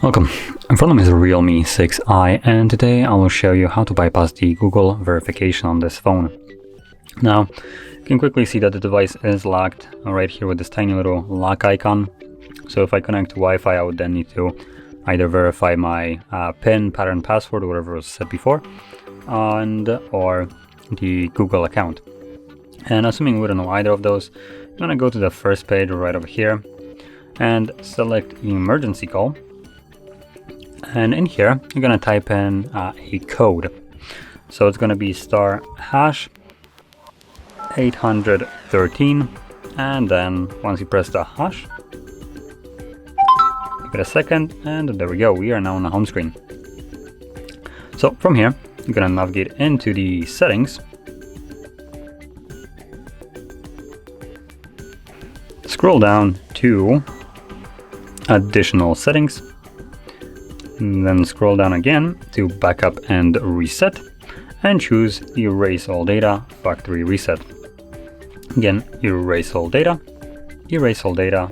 Welcome, in front of me is a Realme 6i, and today I will show you how to bypass the Google verification on this phone. Now, you can quickly see that the device is locked right here with this tiny little lock icon. So if I connect to Wi-Fi, I would then need to either verify my PIN, pattern, password, or whatever was set before, or the Google account. And assuming we don't know either of those, I'm going to go to the first page right over here and select emergency call. And in here, you're going to type in a code. So it's going to be *813, and then once you press the hash, give it a second, and there we go, we are now on the home screen. So from here, you're going to navigate into the settings, scroll down to additional settings, and then scroll down again to backup and reset, and choose erase all data, factory reset. Again, erase all data, and erase all data,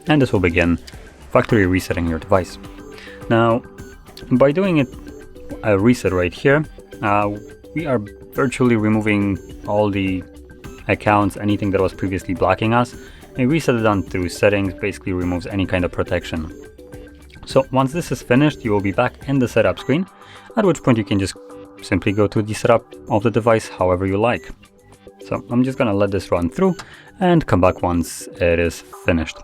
and this will begin factory resetting your device. Now, by doing a reset right here, we are virtually removing all the accounts, anything that was previously blocking us. A reset done through settings basically removes any kind of protection. So once this is finished, you will be back in the setup screen, at which point you can just simply go to the setup of the device however you like. So I'm just gonna let this run through and come back once it is finished.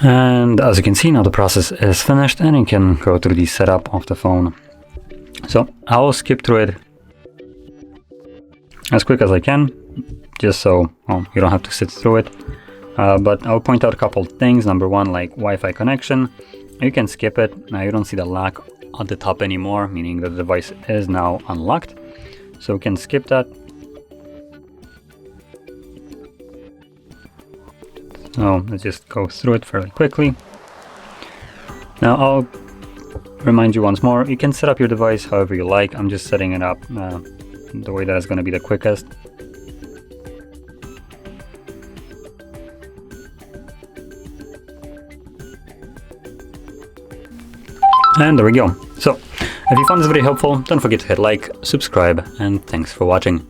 And as you can see, now the process is finished and you can go through the setup of the phone. So I'll skip through it as quick as I can, just so you don't have to sit through it. But I'll point out a couple things. Number one, like Wi-Fi connection, you can skip it. Now you don't see the lock at the top anymore, meaning that the device is now unlocked. So we can skip that. So let's just go through it fairly quickly. Now I'll remind you once more, you can set up your device however you like. I'm just setting it up the way that is going to be the quickest. And there we go. So if you found this video helpful, don't forget to hit like, subscribe, and thanks for watching.